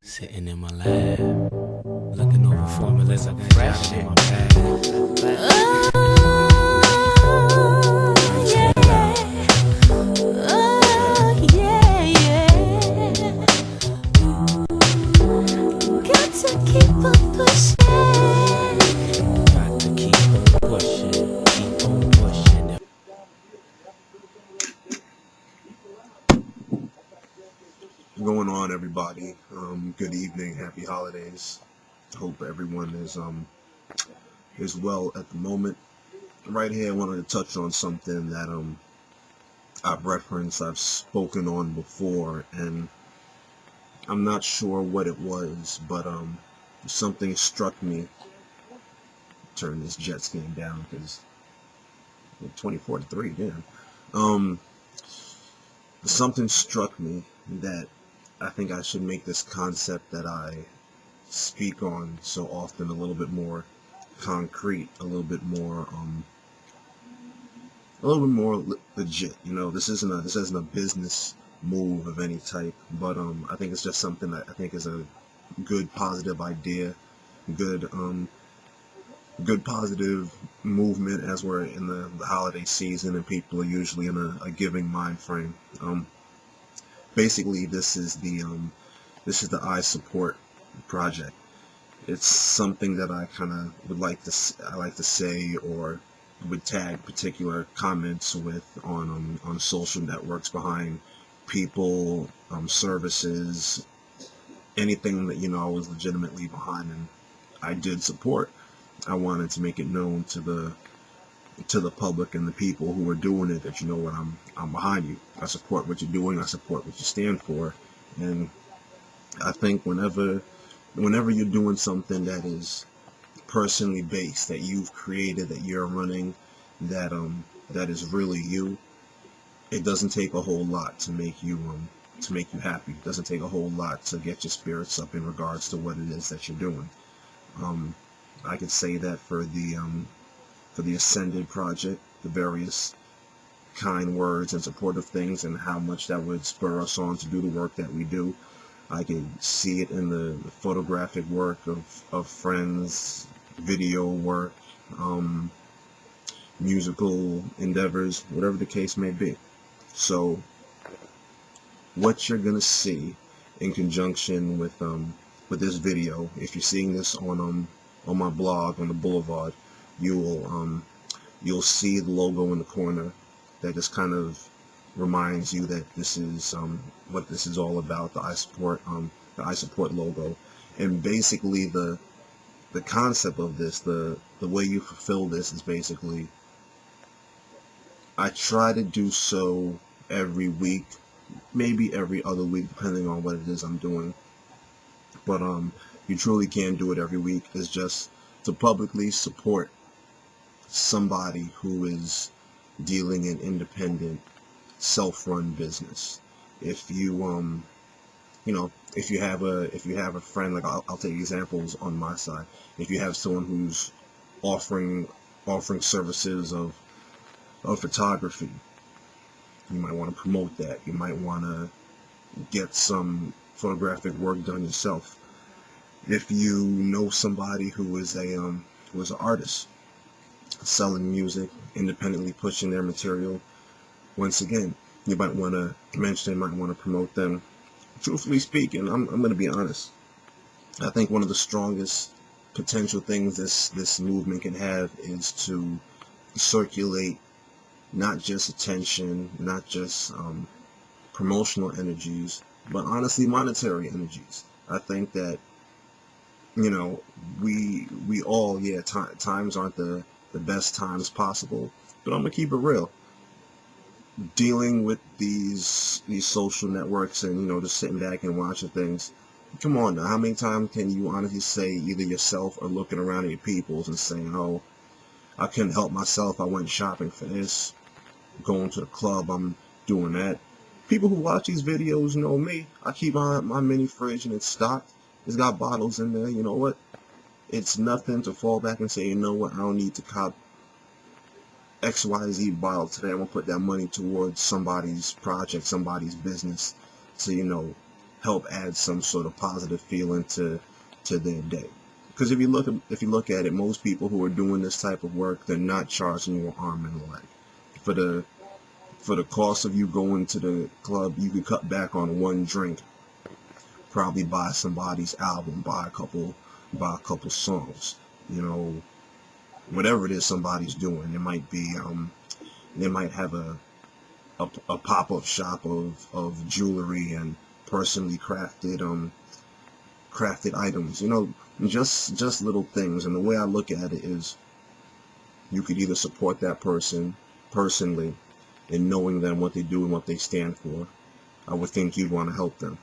Sitting in my lab, looking over formulas I got jotted in my bag. Got to keep on pushing. Got to keep on pushing, keep on pushing. What's going on, everybody? Good evening, happy holidays. Hope everyone is well at the moment. Right here, I wanted to touch on something that I've spoken on before, and I'm not sure what it was, but something struck me. Turn this Jets game down because 24-3, damn. Something struck me that I think I should make this concept that I speak on so often a little bit more concrete, a little bit more legit. You know, this isn't a business move of any type, but I think it's just something that I think is a good positive idea, good positive movement as we're in the holiday season and people are usually in a giving mind frame. Basically, this is the iSupport project. It's something that I kind of like to say, or would tag particular comments with on social networks behind people, services, anything that I was legitimately behind and I did support. I wanted to make it known to the public and the people who are doing it that what I'm behind you. I support what you're doing. I support what you stand for, and I think whenever you're doing something that is personally based, that you've created, that you're running, that is really you, it doesn't take a whole lot to make you happy. It doesn't take a whole lot to get your spirits up in regards to what it is that you're doing. I could say that for the Ascended project, the various kind words and supportive things and how much that would spur us on to do the work that we do. I can see it in the photographic work of friends, video work, musical endeavors, whatever the case may be. So what you're gonna see in conjunction with this video, if you're seeing this on my blog on the Boulevard, you'll see the logo in the corner that just kind of reminds you that this is what this is all about, the iSupport logo. And basically the concept of this, the way you fulfill this is basically, I try to do so every week, maybe every other week, depending on what it is I'm doing. But you truly can do it every week. It's just to publicly support somebody who is dealing in independent, self-run business. If you if you have a friend, like I'll take examples on my side. If you have someone who's offering services of photography, you might want to promote that. You might want to get some photographic work done yourself. If you know somebody who is an artist, selling music, independently pushing their material, once again, you might want to mention them, might want to promote them. Truthfully speaking, I'm going to be honest. I think one of the strongest potential things this movement can have is to circulate not just attention, not just promotional energies, but honestly monetary energies. I think that we all, times aren't the best times possible, but I'm gonna keep it real. Dealing with these social networks and just sitting back and watching things, come on now, how many times can you honestly say, either yourself or looking around at your peoples and saying, oh, I couldn't help myself, I went shopping for this, going to the club, I'm doing that. People who watch these videos know me. I keep my mini fridge and it's stocked. It's got bottles in there. You know what? It's nothing to fall back and say, you know what, I don't need to cop XYZ bottle today. I'm going to put that money towards somebody's project, somebody's business to, help add some sort of positive feeling to their day. Because if you look at it, most people who are doing this type of work, they're not charging you an arm and a leg. For the cost of you going to the club, you could cut back on one drink, probably buy somebody's album, buy a couple songs, you know, whatever it is somebody's doing. It might be they might have a pop-up shop of jewelry and personally crafted items, you know, just little things. And the way I look at it is, you could either support that person personally in knowing them, what they do and what they stand for. I would think you'd want to help them.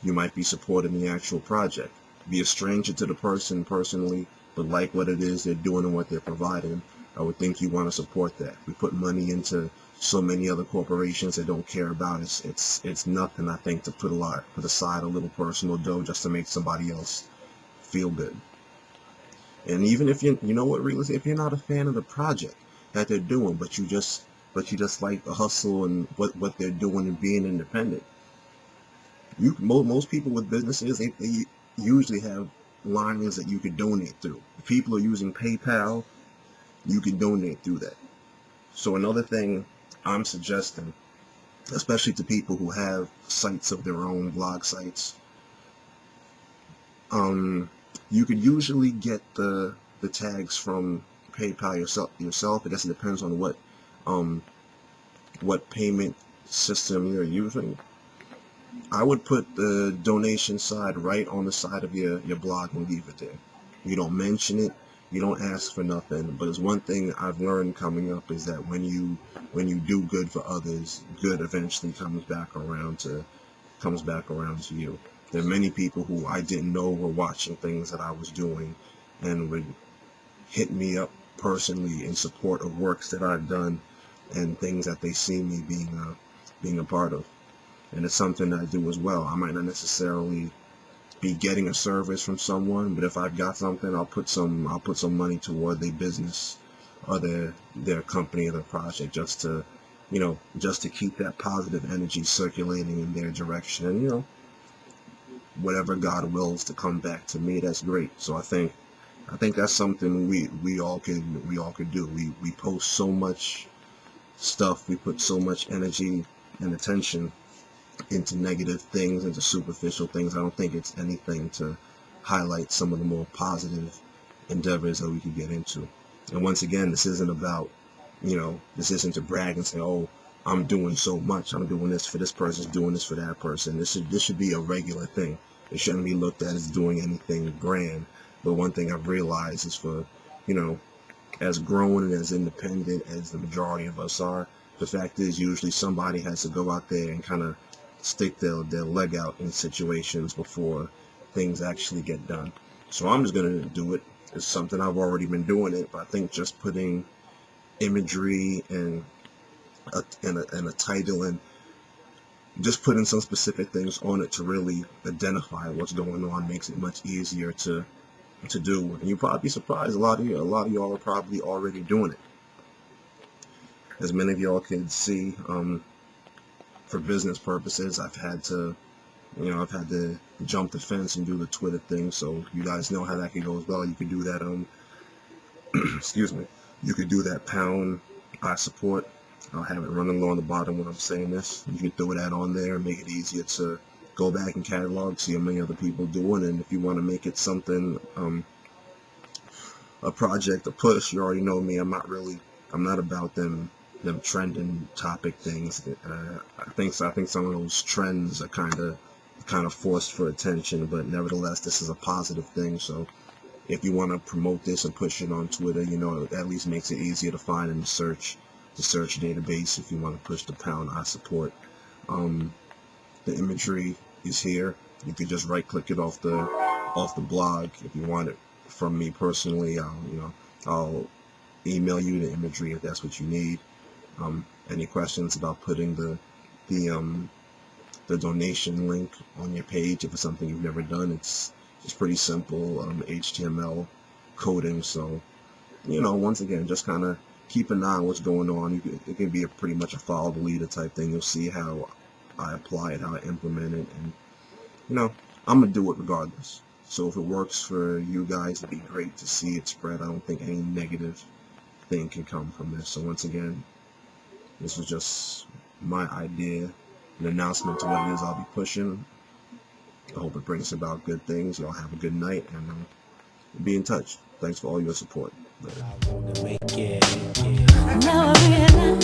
You might be supporting the actual project. Be a stranger to the person personally, but like what it is they're doing and what they're providing. I would think you want to support that. We put money into so many other corporations that don't care about it. It's nothing, I think, to put aside a little personal dough just to make somebody else feel good. And even if you know what, really, if you're not a fan of the project that they're doing, but you just like the hustle and what they're doing and being independent. Most people with businesses, they usually have lines that you could donate through. If people are using PayPal, you can donate through that. So another thing I'm suggesting, especially to people who have sites of their own, blog sites, you could usually get the tags from PayPal yourself. I guess it depends on what payment system you're using. I would put the donation side right on the side of your blog and leave it there. You don't mention it, you don't ask for nothing. But it's one thing I've learned coming up, is that when you do good for others, good eventually comes back around to you. There are many people who I didn't know were watching things that I was doing and would hit me up personally in support of works that I've done and things that they see me being a part of. And it's something that I do as well. I might not necessarily be getting a service from someone, but if I've got something, I'll put some money toward their business or their company or their project, just to keep that positive energy circulating in their direction. And whatever God wills to come back to me, that's great. So I think that's something we all could do. We post so much stuff, we put so much energy and attention into negative things, into superficial things. I don't think it's anything to highlight some of the more positive endeavors that we could get into. And once again, this isn't about, this isn't to brag and say, oh, I'm doing so much, I'm doing this for this person, doing this for that person. This should be a regular thing. It shouldn't be looked at as doing anything grand. But one thing I've realized is, for as grown and as independent as the majority of us are, the fact is usually somebody has to go out there and kind of stick their leg out in situations before things actually get done. So I'm just going to do it. It's something I've already been doing it, but I think just putting imagery and a title and just putting some specific things on it to really identify what's going on makes it much easier to do. And you'll probably be surprised, a lot of y'all are probably already doing it. As many of y'all can see, for business purposes, I've had to jump the fence and do the Twitter thing, so you guys know how that can go as well. You can do that, excuse me, you could do that pound iSupport. I'll have it running along the bottom when I'm saying this. You can throw that on there and make it easier to go back and catalog, see how many other people doing, and if you want to make it something, a project, a push, you already know me. I'm not about them trending topic things. I think some of those trends are kind of forced for attention, but nevertheless, this is a positive thing. So if you want to promote this and push it on Twitter, it at least makes it easier to find in the search database. If you want to push the pound iSupport, the imagery is here. You could just right click it off the blog. If you want it from me personally, I'll email you the imagery if that's what you need. Any questions about putting the donation link on your page, if it's something you've never done, it's pretty simple, HTML coding. So once again, just kind of keep an eye on what's going on. It can be pretty much a follow the leader type thing. You'll see how I apply it, how I implement it, and I'm gonna do it regardless. So if it works for you guys, it'd be great to see it spread. I don't think any negative thing can come from this. So once again, this was just my idea, an announcement to what it is I'll be pushing. I hope it brings about good things. Y'all have a good night, and be in touch. Thanks for all your support. Later. I wanna make it. Now I realize